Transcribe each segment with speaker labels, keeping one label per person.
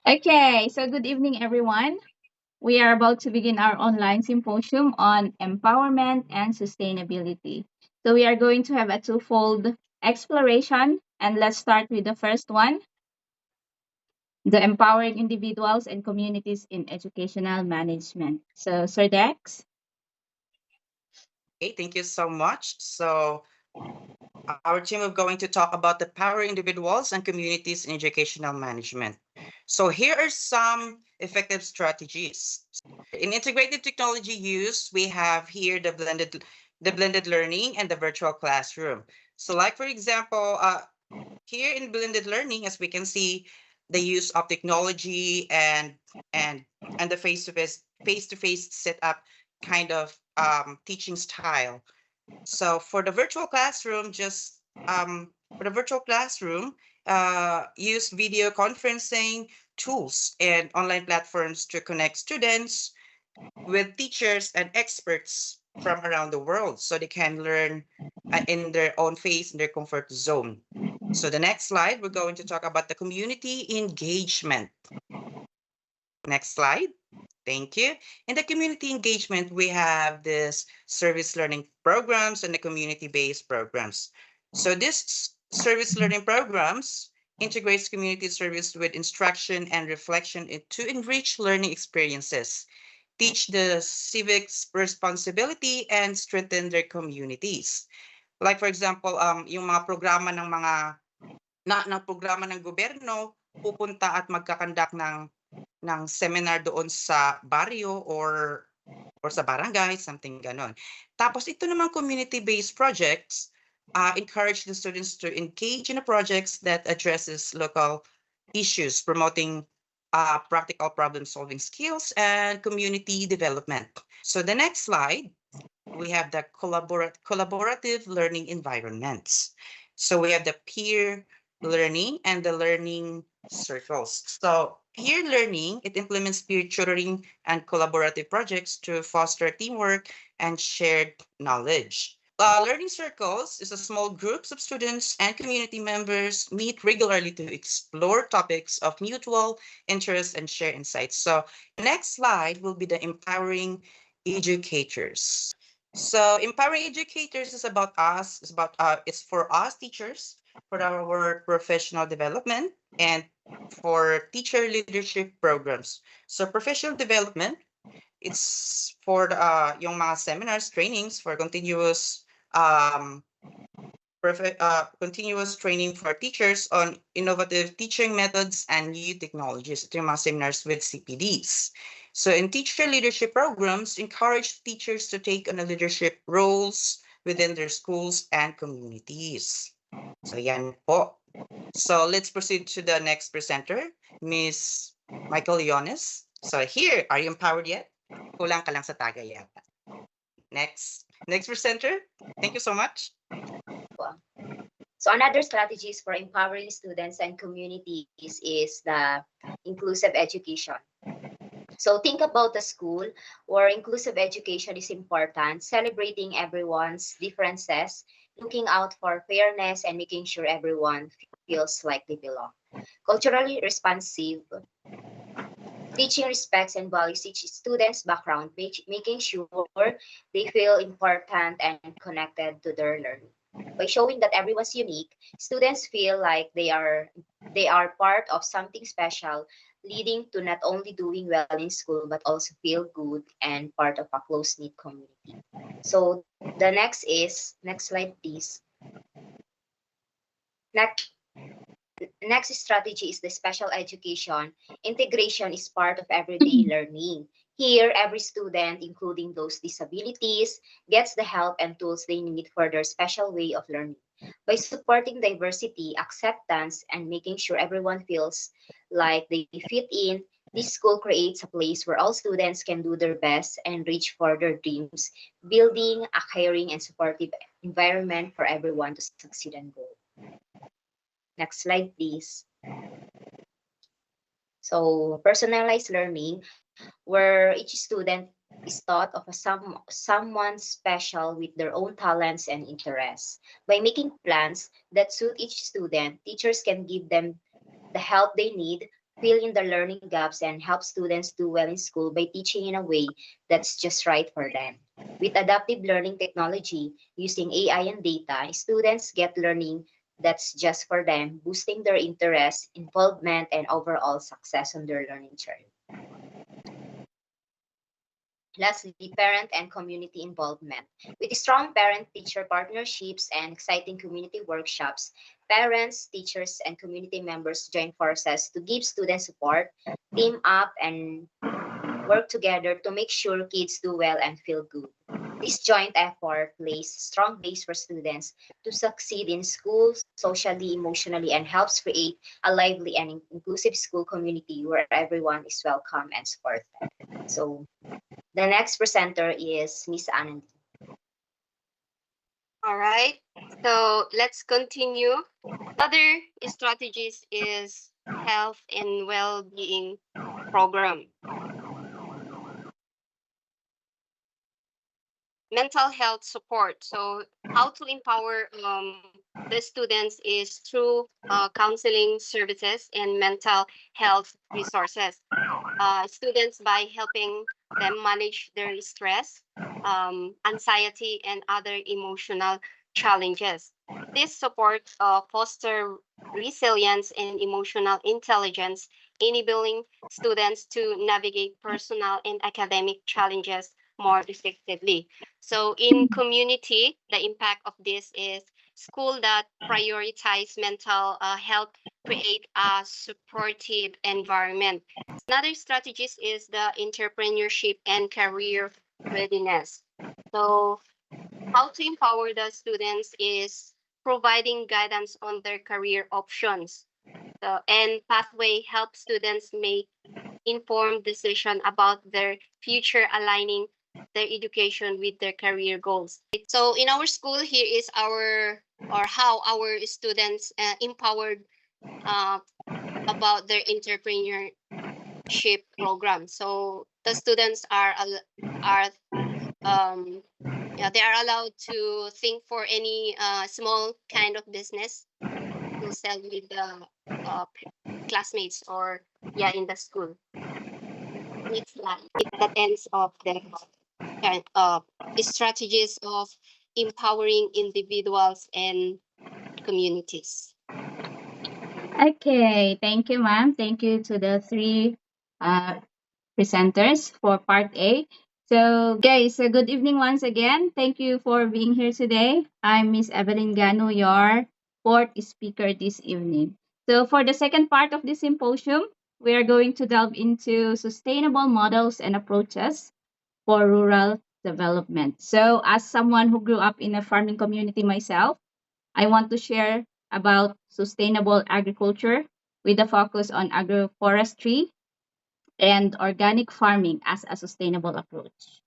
Speaker 1: Okay, so good evening, everyone. We are about to begin our online symposium on empowerment and sustainability. So, we are going to have a twofold exploration, and let's start with the first one, the empowering individuals and communities in educational management. So, Sir Dex?
Speaker 2: Okay, thank you so much. So, our team is going to talk about the power individuals and communities in educational management. So, here are some effective strategies. In integrated technology use, we have here the blended learning and the virtual classroom. So, like for example, here in blended learning, as we can see, the use of technology and and the face-to-face setup kind of teaching style. So for the virtual classroom, for the virtual classroom, use video conferencing tools and online platforms to connect students with teachers and experts from around the world so they can learn in their own pace, in their comfort zone. So the next slide, we're going to talk about the community engagement. Next slide. Thank you. In the community engagement, we have this service learning programs and the community-based programs. So this service learning programs integrates community service with instruction and reflection to enrich learning experiences, teach the civics responsibility, and strengthen their communities. Like for example, yung mga programa ng programa ng gobyerno pupunta at magkakandak ng seminar doon sa baryo or sa barangay, something gano'n. Tapos ito naman community-based projects, encourage the students to engage in the projects that addresses local issues, promoting practical problem-solving skills and community development. So the next slide, we have the collaborative learning environments. So we have the peer learning and the learning circles. So peer learning, it implements peer tutoring and collaborative projects to foster teamwork and shared knowledge. Learning circles is a small groups of students and community members meet regularly to explore topics of mutual interest and share insights. So next slide will be the empowering educators. So empowering educators is about us, it's for us teachers, for our professional development and for teacher leadership programs. So professional development, it's for the yung mga seminars, trainings for um continuous training for teachers on innovative teaching methods and new technologies. Ito yung mga seminars with CPDs. So in teacher leadership programs, encourage teachers to take on the leadership roles within their schools and communities. So yan po. So let's proceed to the next presenter, Miss Michael Leones. So here, are you empowered yet? Kulang ka lang sa tagay yata. Next presenter. Thank you so much.
Speaker 3: So another strategies for empowering students and communities is the inclusive education. So think about the school where inclusive education is important, celebrating everyone's differences, looking out for fairness, and making sure everyone feels like they belong. Culturally responsive, teaching respects and values each student's background, making sure they feel important and connected to their learning. By showing that everyone's unique, students feel like they are part of something special, leading to not only doing well in school but also feel good and part of a close-knit community. So the next slide please. Next strategy is the special education. Integration is part of everyday learning. Here, every student, including those disabilities, gets the help and tools they need for their special way of learning. By supporting diversity, acceptance, and making sure everyone feels like they fit in, this school creates a place where all students can do their best and reach for their dreams, building a caring and supportive environment for everyone to succeed and grow. Next slide, please. So personalized learning, where each student is thought of as someone special with their own talents and interests. By making plans that suit each student, teachers can give them the help they need fill in the learning gaps, and help students do well in school by teaching in a way that's just right for them. With adaptive learning technology using AI and data, students get learning that's just for them, boosting their interest, involvement, and overall success on their learning journey. Lastly, parent and community involvement. With strong parent-teacher partnerships and exciting community workshops, parents, teachers, and community members join forces to give students support, team up, and work together to make sure kids do well and feel good. This joint effort lays a strong base for students to succeed in school, socially, emotionally, and helps create a lively and inclusive school community where everyone is welcome and supported. So the next presenter is Miss Anand.
Speaker 4: All right. So let's continue. Other strategies is health and well-being program. Mental health support. So how to empower the students is through counseling services and mental health resources. Students by helping them manage their stress, anxiety, and other emotional challenges. This support foster resilience and emotional intelligence, enabling students to navigate personal and academic challenges more effectively. So in community, the impact of this is school that prioritize mental health create a supportive environment. Another strategies is the entrepreneurship and career readiness. So how to empower the students is providing guidance on their career options. And pathway help students make informed decision about their future, aligning their education with their career goals. So in our school, here is our or how our students empowered uh, about their entrepreneurship program. So the students are yeah, they are allowed to think for any small kind of business to sell with the classmates or yeah in the school. It's that ends of the kind of strategies of empowering individuals and communities.
Speaker 1: Okay, thank you, ma'am. Thank you to the three uh, presenters for part A. So, guys, good evening once again. Thank you for being here today. I'm Miss Evelyn Gano, your fourth speaker this evening. So, for the second part of this symposium, we are going to delve into sustainable models and approaches for rural development. So, as someone who grew up in a farming community myself, I want to share about sustainable agriculture with a focus on agroforestry and organic farming as a sustainable approach.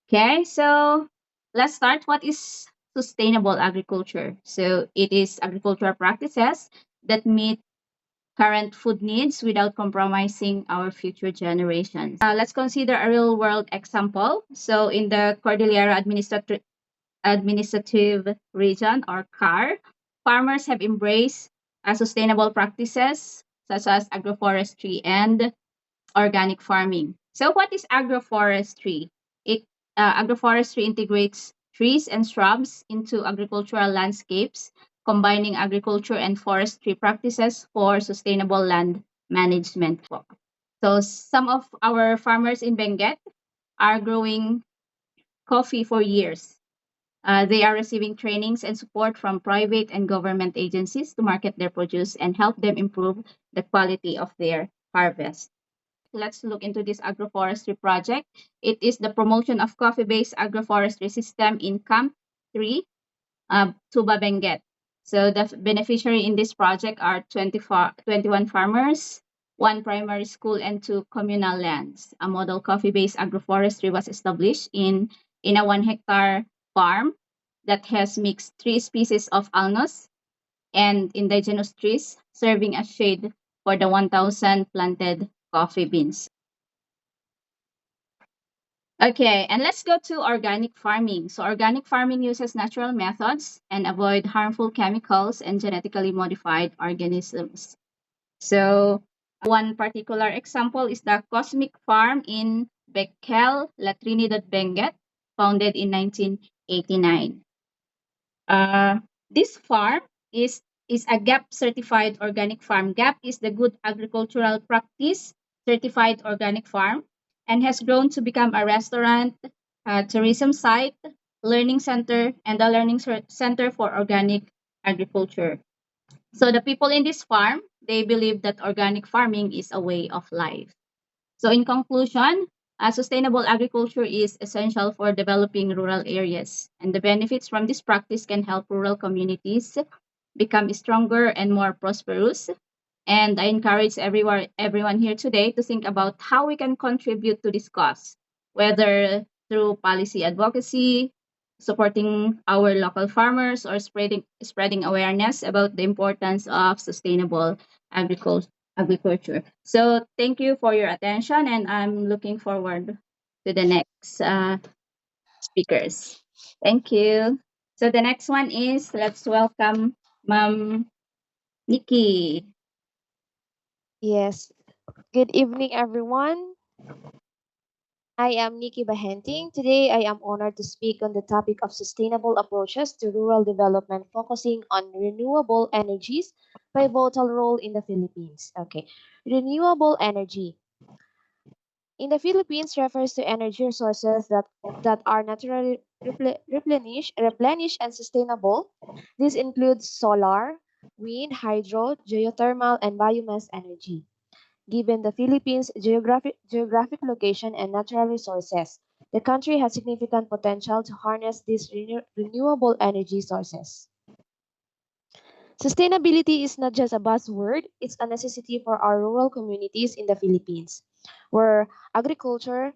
Speaker 1: Okay, so let's start. What is sustainable agriculture? So it is agricultural practices that meet current food needs without compromising our future generations. Let's consider a real world example. So in the Cordillera Administrative Region or CAR, farmers have embraced sustainable practices such as agroforestry and organic farming. So, what is agroforestry? It Agroforestry integrates trees and shrubs into agricultural landscapes, combining agriculture and forestry practices for sustainable land management. So, some of our farmers in Benguet are growing coffee for years. They are receiving trainings and support from private and government agencies to market their produce and help them improve the quality of their harvest. Let's look into this agroforestry project. It is the promotion of coffee-based agroforestry system in Camp 3, Tuba Benguet. So the beneficiary in this project are 21 farmers, one primary school, and two communal lands. A model coffee-based agroforestry was established in a 1 hectare farm that has mixed three species of alnus and indigenous trees, serving as shade for the 1,000 planted coffee beans. Okay, and let's go to organic farming. So organic farming uses natural methods and avoid harmful chemicals and genetically modified organisms. So One particular example is the Cosmic Farm in Becquel, La Trinidad Benguet, founded in 1989. Uh, this farm is is a GAP certified organic farm. GAP is the Good Agricultural Practice certified organic farm and has grown to become a restaurant, tourism site, learning center, and a learning center for organic agriculture. So the people in this farm, they believe that organic farming is a way of life. So in conclusion, sustainable agriculture is essential for developing rural areas, and the benefits from this practice can help rural communities become stronger and more prosperous. And I encourage everyone here today to think about how we can contribute to this cause, whether through policy advocacy, supporting our local farmers, or spreading awareness about the importance of sustainable agriculture. So thank you for your attention, and I'm looking forward to the next speakers. Thank you. So the next one is, let's welcome Ma'am Nikki.
Speaker 5: Yes. Good evening, everyone. I am Nikki Bahenting. Today, I am honored to speak on the topic of sustainable approaches to rural development, focusing on renewable energies' pivotal role in the Philippines. Okay, renewable energy in the Philippines refers to energy resources that are naturally replenished, and sustainable. This includes solar, wind, hydro, geothermal, and biomass energy. Given the Philippines' geographic location and natural resources, the country has significant potential to harness these renewable energy sources. Sustainability is not just a buzzword, it's a necessity for our rural communities in the Philippines, where agriculture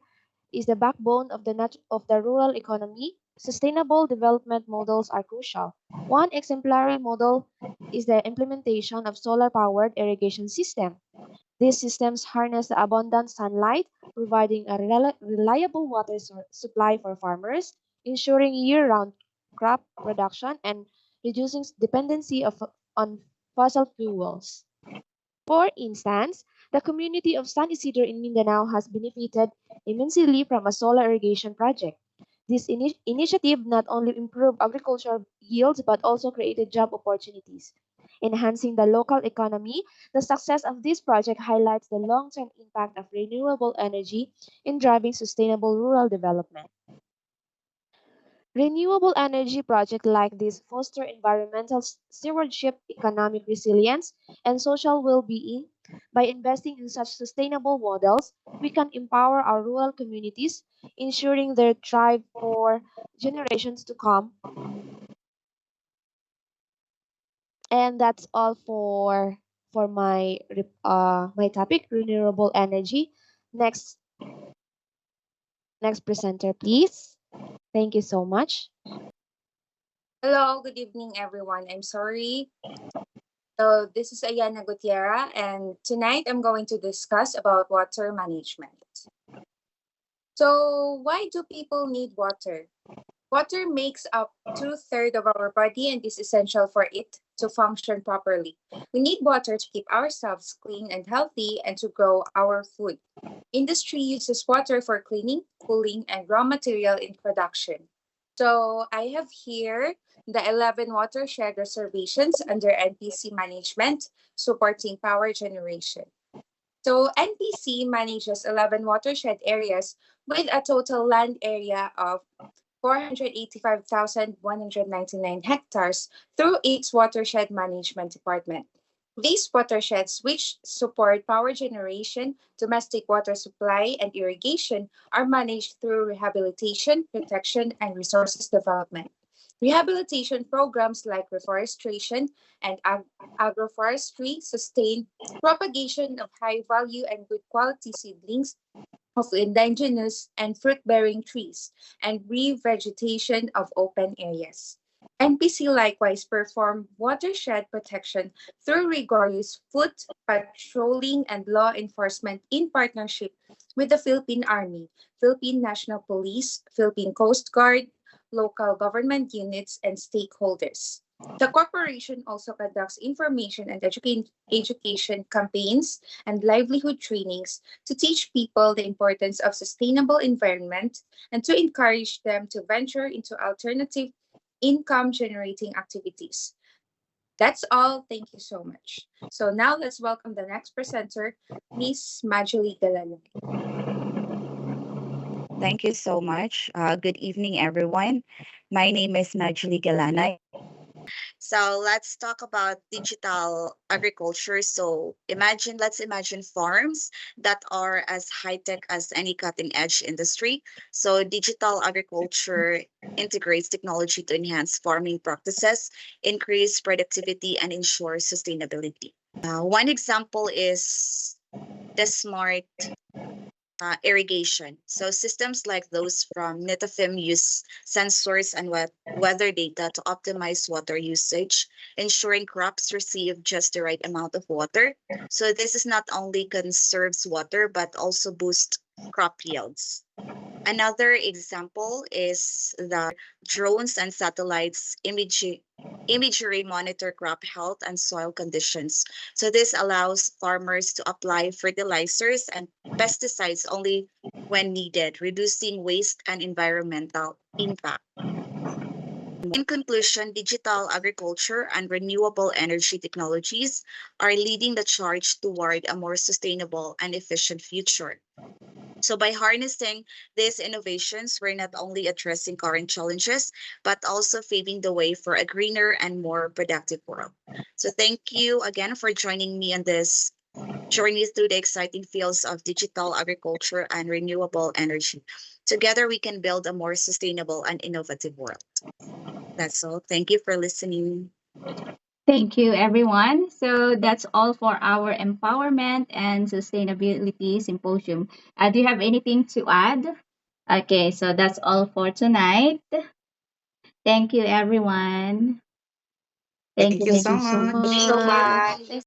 Speaker 5: is the backbone of of the rural economy. Sustainable development models are crucial. One exemplary model is the implementation of solar-powered irrigation system. These systems harness the abundant sunlight, providing a reliable water supply for farmers, ensuring year-round crop production and reducing dependency on fossil fuels. For instance, the community of San Isidro in Mindanao has benefited immensely from a solar irrigation project. This initiative not only improved agricultural yields but also created job opportunities. Enhancing the local economy, the success of this project highlights the long term impact of renewable energy in driving sustainable rural development. Renewable energy projects like this foster environmental stewardship, economic resilience, and social well-being. By investing in such sustainable models, we can empower our rural communities, ensuring their thrive for generations to come. And that's all for my topic, renewable energy. Next next presenter, please. Thank you so much.
Speaker 6: Hello, good evening, everyone. I'm sorry. So this is Ayana Gutierrez, and tonight I'm going to discuss about water management. So why do people need water? Water makes up two-thirds of our body and is essential for it to function properly. We need water to keep ourselves clean and healthy and to grow our food. Industry uses water for cleaning, cooling, and raw material in production. So I have here the 11 watershed reservations under NPC management supporting power generation. So NPC manages 11 watershed areas with a total land area of 485,199 hectares through its watershed management department. These watersheds, which support power generation, domestic water supply, and irrigation, are managed through rehabilitation, protection, and resources development. Rehabilitation programs like reforestation and agroforestry sustain propagation of high value and good quality seedlings of indigenous and fruit-bearing trees and revegetation of open areas. NPC likewise perform watershed protection through rigorous foot patrolling and law enforcement in partnership with the Philippine Army, Philippine National Police, Philippine Coast Guard, local government units, and stakeholders. The corporation also conducts information and education campaigns and livelihood trainings to teach people the importance of sustainable environment and to encourage them to venture into alternative income generating activities. That's all. Thank you so much. So now let's welcome the next presenter, Miss Majuli Galan.
Speaker 7: Thank you so much. Good evening, everyone. My name is Majuli Galanay. So let's talk about digital agriculture. So let's imagine farms that are as high tech as any cutting edge industry. So digital agriculture integrates technology to enhance farming practices, increase productivity, and ensure sustainability. One example is the smart irrigation. So systems like those from Netafim use sensors and weather data to optimize water usage, ensuring crops receive just the right amount of water. So this is not only conserves water but also boosts crop yields. Another example is that drones and satellites imagery monitor crop health and soil conditions. So this allows farmers to apply fertilizers and pesticides only when needed, reducing waste and environmental impact. In conclusion, digital agriculture and renewable energy technologies are leading the charge toward a more sustainable and efficient future. So by harnessing these innovations, we're not only addressing current challenges, but also paving the way for a greener and more productive world. So thank you again for joining me on this journey through the exciting fields of digital agriculture and renewable energy. Together, we can build a more sustainable and innovative world. That's all. Thank you for listening.
Speaker 1: Thank you, everyone. So that's all for our empowerment and sustainability symposium. Do you have anything to add? Okay, so that's all for tonight. Thank you, everyone. Thank
Speaker 2: Thank
Speaker 1: you,
Speaker 2: you
Speaker 5: Thank
Speaker 2: so
Speaker 5: you so
Speaker 1: Miss.
Speaker 2: much.
Speaker 4: Thank you so
Speaker 5: much.
Speaker 4: much.
Speaker 6: Thank